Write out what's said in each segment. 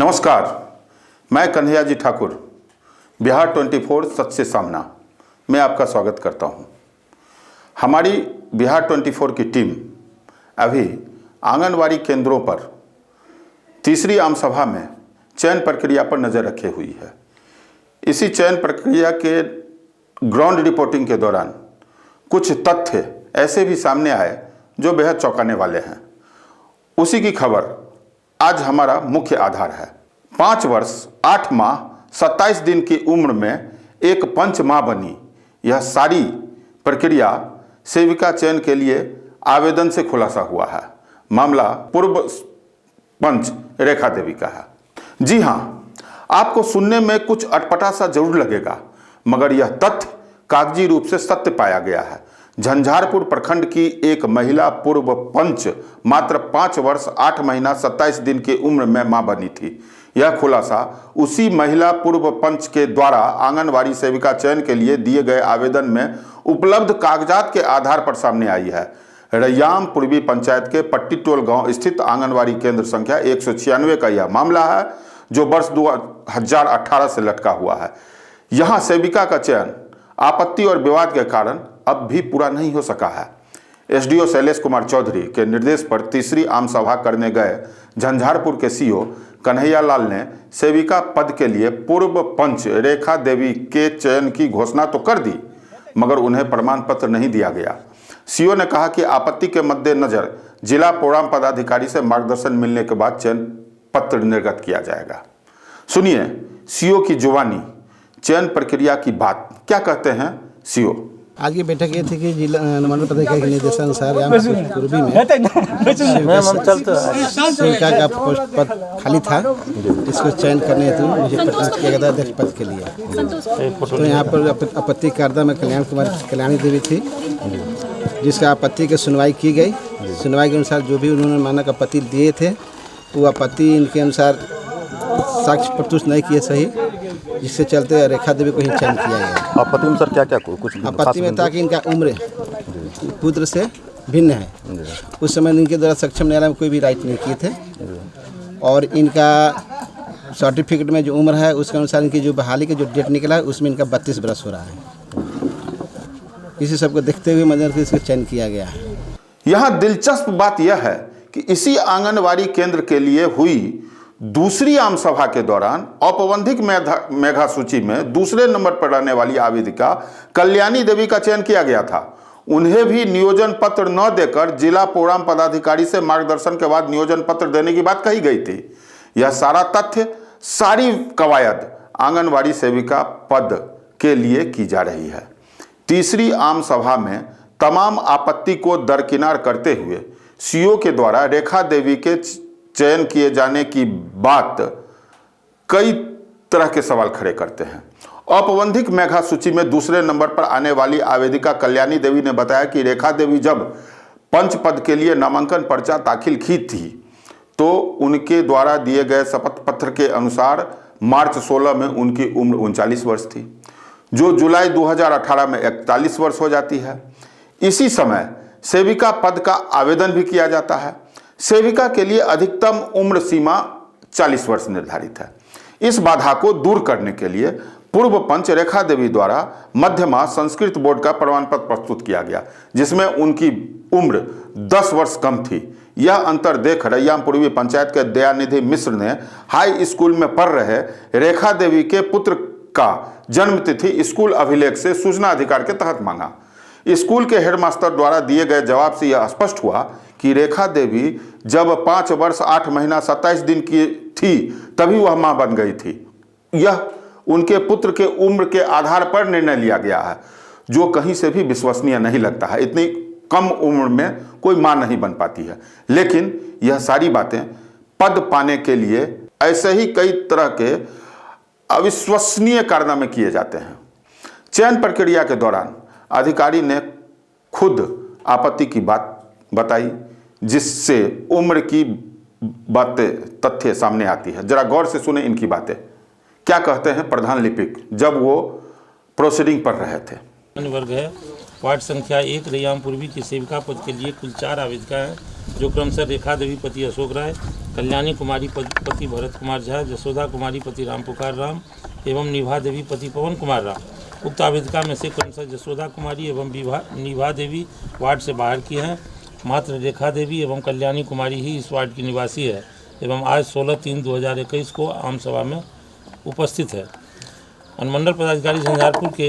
नमस्कार, मैं कन्हैया जी ठाकुर, बिहार 24 सच से सामना में आपका स्वागत करता हूं। हमारी बिहार 24 की टीम अभी आंगनवाड़ी केंद्रों पर तीसरी आम सभा में चयन प्रक्रिया पर नज़र रखे हुई है। इसी चयन प्रक्रिया के ग्राउंड रिपोर्टिंग के दौरान कुछ तथ्य ऐसे भी सामने आए जो बेहद चौंकाने वाले हैं। उसी की खबर आज हमारा मुख्य आधार है। 5 वर्ष 8 माह 27 दिन की उम्र में एक पंच मां बनी यह सारी प्रक्रिया सेविका चयन के लिए आवेदन से खुलासा हुआ है। मामला पूर्व पंच रेखा देवी का है। जी हाँ, आपको सुनने में कुछ अटपटा सा जरूर लगेगा, मगर यह तथ्य कागजी रूप से सत्य पाया गया है। झंझारपुर प्रखंड की एक महिला पूर्व पंच मात्र 5 वर्ष 8 महीना 27 दिन की उम्र में मां बनी थी। यह खुलासा उसी महिला पूर्व पंच के द्वारा आंगनवाड़ी सेविका चयन के लिए दिए गए आवेदन में उपलब्ध कागजात के आधार पर सामने आई है। रैयाम पूर्वी पंचायत के पट्टीटोल गांव स्थित आंगनवाड़ी केंद्र संख्या 196 का यह मामला है, जो वर्ष 2018 से लटका हुआ है। यहाँ सेविका का चयन आपत्ति और विवाद के कारण अब भी पूरा नहीं हो सका है। एसडीओ शैलेश कुमार चौधरी के निर्देश पर तीसरी आम सभा करने गए झंझारपुर के सीओ कन्हैया लाल ने सेविका पद के लिए पूर्व पंच रेखा देवी के चयन की घोषणा तो कर दी, मगर उन्हें प्रमाण पत्र नहीं दिया गया। सीओ ने कहा कि आपत्ति के मद्देनजर जिला प्रोग्राम पदाधिकारी से मार्गदर्शन मिलने के बाद चयन पत्र निर्गत किया जाएगा। सुनिए सीओ की जुबानी चयन प्रक्रिया की बात क्या कहते हैं सीओ। आज की बैठक ये थी कि जिला अनुमान पदाधिकारी के निर्देशानुसार पूर्वी में सेविका का पोस्ट पद खाली था, इसको चयन करने हेतु मुझे प्रस्तुत किया गया था अध्यक्ष पद के लिए। तो यहाँ पर आपत्तिकर्ता में कल्याणी देवी थी, जिसका आपत्ति की सुनवाई की गई। सुनवाई के अनुसार जो भी उन्होंने मानक आपत्ति दिए थे वो आपत्ति इनके अनुसार साक्ष्य प्रस्तुत नहीं किए सही, जिससे चलते रेखा देवी को ही चयन किया गया। आपत्ति में सर क्या क्या कुछ आपत्ति में था कि इनका उम्र पुत्र से भिन्न है। उस समय इनके द्वारा सक्षम न्यायालय में कोई भी राइट नहीं किए थे, और इनका सर्टिफिकेट में जो उम्र है उसके अनुसार इनकी जो बहाली का जो डेट निकला है उसमें इनका 32 वर्ष हो रहा है। इसी सबको देखते हुए मदद इसका चयन किया गया है। यहाँ दिलचस्प बात यह है कि इसी आंगनवाड़ी केंद्र के लिए हुई दूसरी आम सभा के दौरान औपबंधिक मेधा सूची में दूसरे नंबर पर रहने वाली आवेदिका कल्याणी देवी का चयन किया गया था। उन्हें भी नियोजन पत्र न देकर जिला प्रोग्राम पदाधिकारी से मार्गदर्शन के बाद नियोजन पत्र देने की बात कही गई थी। यह सारा तथ्य, सारी कवायद आंगनवाड़ी सेविका पद के लिए की जा रही है। तीसरी आम सभा में तमाम आपत्ति को दरकिनार करते हुए सीओ के द्वारा रेखा देवी के चयन किए जाने की बात कई तरह के सवाल खड़े करते हैं। औपबंधिक मेधा सूची में दूसरे नंबर पर आने वाली आवेदिका कल्याणी देवी ने बताया कि रेखा देवी जब पंच पद के लिए नामांकन पर्चा दाखिल की थी तो उनके द्वारा दिए गए शपथ पत्र के अनुसार मार्च 16 में उनकी उम्र 39 वर्ष थी, जो जुलाई 2018 में 41 वर्ष हो जाती है। इसी समय सेविका पद का आवेदन भी किया जाता है। सेविका के लिए अधिकतम उम्र सीमा 40 वर्ष निर्धारित है। इस बाधा को दूर करने के लिए पूर्व पंच रेखा देवी द्वारा मध्यमा संस्कृत बोर्ड का प्रमाण पत्र प्रस्तुत किया गया, जिसमें उनकी उम्र 10 वर्ष कम थी। यह अंतर देख रैयाम पूर्वी पंचायत के दयानिधि मिश्र ने हाई स्कूल में पढ़ रहे रेखा देवी के पुत्र का जन्म तिथि स्कूल अभिलेख से सूचना अधिकार के तहत मांगा। स्कूल के हेडमास्टर द्वारा दिए गए जवाब से यह स्पष्ट हुआ कि रेखा देवी जब 5 वर्ष 8 महीना 27 दिन की थी तभी वह मां बन गई थी। यह उनके पुत्र के उम्र के आधार पर निर्णय लिया गया है, जो कहीं से भी विश्वसनीय नहीं लगता है। इतनी कम उम्र में कोई मां नहीं बन पाती है। लेकिन यह सारी बातें पद पाने के लिए ऐसे ही कई तरह के अविश्वसनीय कारनामे किए जाते हैं। चयन प्रक्रिया के दौरान अधिकारी ने खुद आपत्ति की बात बताई, जिससे उम्र की बातें तथ्य सामने आती है। जरा गौर से सुने इनकी बातें। क्या कहते हैं प्रधान लिपिक जब वो प्रोसीडिंग पढ़ रहे थे। वर्ग है, वार्ड संख्या 1 रैयाम पूर्वी की सेविका पद के लिए कुल 4 आवेदिका हैं, जो क्रमशः रेखा देवी पति अशोक राय, कल्याणी कुमारी पति भरत कुमार झा, जसोदा कुमारी पति राम पुकार राम एवं निभा देवी पति पवन कुमार राम। उक्त आवेदिका में से क्रमशः जसोदा कुमारी एवं निभा देवी वार्ड से बाहर की हैं। मात्र रेखा देवी एवं कल्याणी कुमारी ही इस वार्ड की निवासी है एवं आज 16/3/2021 को आम सभा में उपस्थित है। अनुमंडल पदाधिकारी झंझारपुर के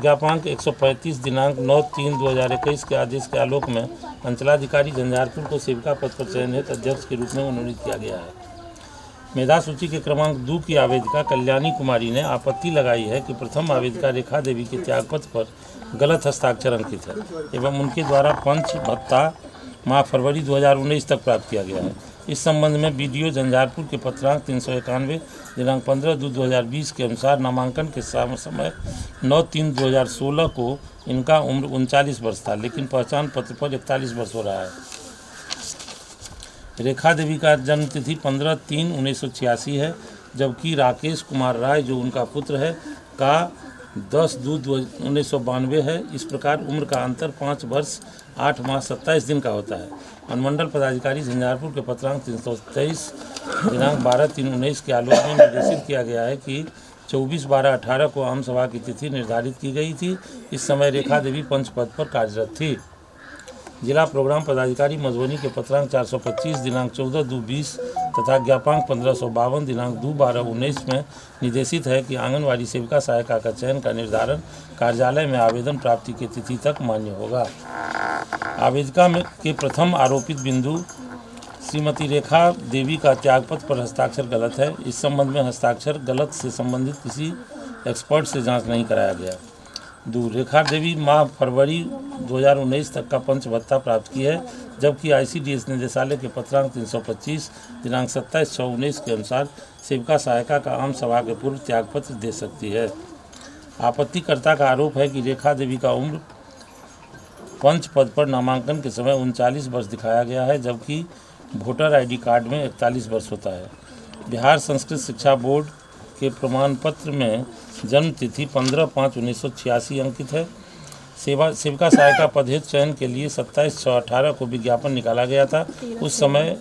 ज्ञापांक 135 दिनांक 9/3/2021 के आदेश के आलोक में अंचलाधिकारी झंझारपुर को सेविका पद पर चयनित अध्यक्ष के रूप में मनोनीत किया गया है। मेधा सूची के क्रमांक 2 की आवेदिका कल्याणी कुमारी ने आपत्ति लगाई है कि प्रथम आवेदिका रेखा देवी के त्यागपत्र पर गलत हस्ताक्षर अंकित है एवं उनके द्वारा पंच भत्ता माह फरवरी 2019 तक प्राप्त किया गया है। इस संबंध में बीडीओ झंझारपुर के पत्रांक 391 दिनांक 15/2/2020 के अनुसार नामांकन के समय 9/3/2016 को इनका उम्र 39 वर्ष था, लेकिन पहचान पत्र पर 41 वर्ष हो रहा है। रेखा देवी का जन्म तिथि 15/3/1986 है, जबकि राकेश कुमार राय जो उनका पुत्र है का 10/2/1992 है। इस प्रकार उम्र का अंतर 5 वर्ष 8 माह 27 दिन का होता है। अनुमंडल पदाधिकारी झंझारपुर के पत्रांक 323 दिनांक 12/3/19 के आलोक में निर्देशित किया गया है कि 24/12/18 को आम सभा की तिथि निर्धारित की गई थी। इस समय रेखा देवी पंच पद पर कार्यरत थी। जिला प्रोग्राम पदाधिकारी मधुबनी के पत्रांक 425 दिनांक 14/2/20 तथा ज्ञापांक 1552 दिनांक 2/12/19 में निर्देशित है कि आंगनवाड़ी सेविका सहायिका का चयन का निर्धारण कार्यालय में आवेदन प्राप्ति की तिथि तक मान्य होगा। आवेदिका में के प्रथम आरोपित बिंदु श्रीमती रेखा देवी का त्यागपत्र पर हस्ताक्षर गलत है। इस संबंध में हस्ताक्षर गलत से संबंधित किसी एक्सपर्ट से जांच नहीं कराया गया। 2. रेखा देवी माह फरवरी 2019 तक का पंच भत्ता प्राप्त की है, जबकि आईसीडीएस निदेशालय के पत्रांक 325 दिनांक 27/6/19 के अनुसार सेविका सहायिका का आम सभा के पूर्व त्यागपत्र दे सकती है। आपत्तिकर्ता का आरोप है कि रेखा देवी का उम्र पंच पद पर नामांकन के समय 39 वर्ष दिखाया गया है, जबकि वोटर आईडी कार्ड में 41 वर्ष होता है। बिहार संस्कृत शिक्षा बोर्ड के प्रमाण पत्र में जन्म तिथि 15/5/1986 अंकित है। सेविका सहायिका पद हेतु चयन के लिए 27/6/18 को विज्ञापन निकाला गया था। उस समय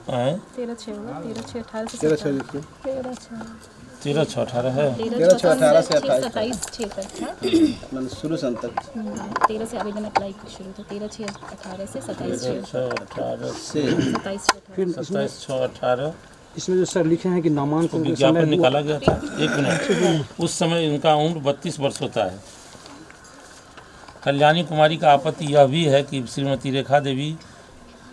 13/6/18 है। 13/6/18 से 27/6 तक था। मतलब शुरू से अंत तक 13 से आवेदन अप्लाई शुरू था। 13/6/18 से 13/6/18 से 27/6/18 इसमें जो सर लिखे हैं कि नामांकन के विज्ञापन समय निकाला गया था। एक मिनट, उस समय इनका उम्र 32 वर्ष होता है। कल्याणी कुमारी का आपत्ति यह भी है कि श्रीमती रेखा देवी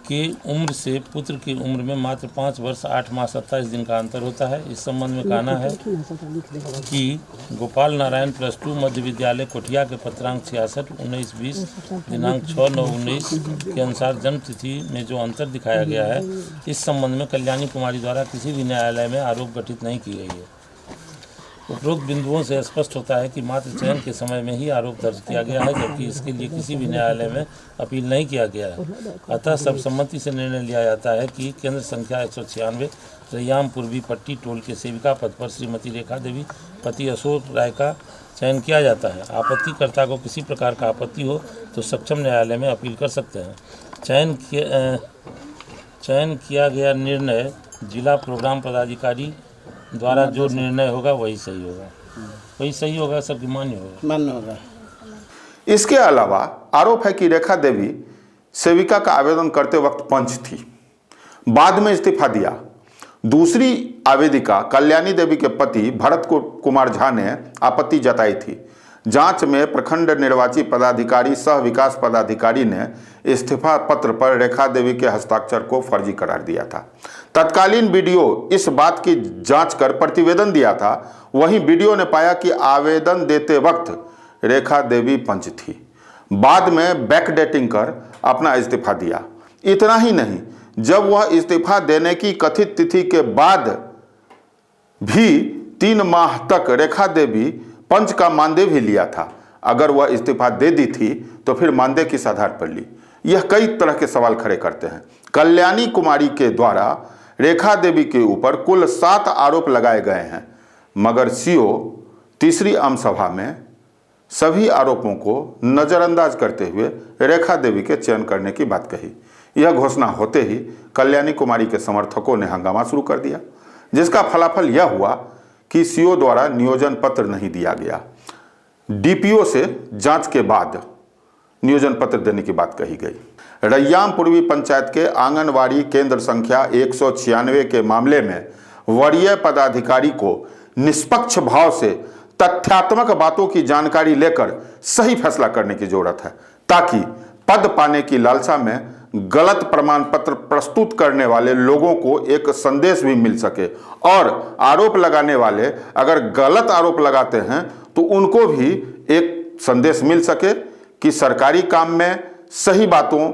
के उम्र से पुत्र की उम्र में मात्र 5 वर्ष 8 माह 27 दिन का अंतर होता है। इस संबंध में कहना है कि गोपाल नारायण +2 मध्य विद्यालय कोठिया के पत्रांक 66/19/20 दिनांक 6/9/19 के अनुसार जन्म तिथि में जो अंतर दिखाया गया है, इस संबंध में कल्याणी कुमारी द्वारा किसी भी न्यायालय में आरोप गठित नहीं की गई है। उपरोक्त बिंदुओं से स्पष्ट होता है कि मात्र चयन के समय में ही आरोप दर्ज किया गया है, जबकि इसके लिए किसी भी न्यायालय में अपील नहीं किया गया है। अतः सर्वसम्मति से निर्णय लिया जाता है कि केंद्र संख्या 196 रैयाम पूर्वी पट्टी टोल के सेविका पद पर श्रीमती रेखा देवी पति अशोक राय का चयन किया जाता है। आपत्तिकर्ता को किसी प्रकार का आपत्ति हो तो सक्षम न्यायालय में अपील कर सकते हैं। चयन किया गया निर्णय जिला प्रोग्राम पदाधिकारी द्वारा जो निर्णय होगा वही सही होगा, सबकी मान्य होगा। इसके अलावा आरोप है कि रेखा देवी सेविका का आवेदन करते वक्त पंच थी, बाद में इस्तीफा दिया। दूसरी आवेदिका कल्याणी देवी के पति भरत कुमार झा ने आपत्ति जताई थी। जांच में प्रखंड निर्वाची पदाधिकारी सह विकास पदाधिकारी ने इस्तीफा पत्र पर रेखा देवी के हस्ताक्षर को फर्जी करार दिया था। तत्कालीन बीडीओ इस बात की जांच कर प्रतिवेदन दिया था। वहीं बीडीओ ने पाया कि आवेदन देते वक्त रेखा देवी पंच थी। बाद में बैकडेटिंग कर अपना इस्तीफा दिया। इतना ही नहीं, जब वह इस्तीफा देने की कथित तिथि के बाद भी 3 माह तक रेखा देवी पंच का मानदेय भी लिया था। अगर वह इस्तीफा दे दी थी तो फिर मानदेय किस आधार पर ली? यह कई तरह के सवाल खड़े करते हैं। कल्याणी कुमारी के द्वारा रेखा देवी के ऊपर कुल 7 आरोप लगाए गए हैं, मगर सीओ तीसरी आम सभा में सभी आरोपों को नज़रअंदाज करते हुए रेखा देवी के चयन करने की बात कही। यह घोषणा होते ही कल्याणी कुमारी के समर्थकों ने हंगामा शुरू कर दिया, जिसका फलाफल यह हुआ कि सीओ द्वारा नियोजन पत्र नहीं दिया गया। डीपीओ से जांच के बाद नियोजन पत्र देने की बात कही गई। रैयाम पूर्वी पंचायत के आंगनवाड़ी केंद्र संख्या 196 के मामले में वरीय पदाधिकारी को निष्पक्ष भाव से तथ्यात्मक बातों की जानकारी लेकर सही फैसला करने की जरूरत है, ताकि पद पाने की लालसा में गलत प्रमाण पत्र प्रस्तुत करने वाले लोगों को एक संदेश भी मिल सके और आरोप लगाने वाले अगर गलत आरोप लगाते हैं तो उनको भी एक संदेश मिल सके कि सरकारी काम में सही बातों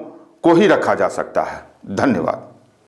को ही रखा जा सकता है। धन्यवाद।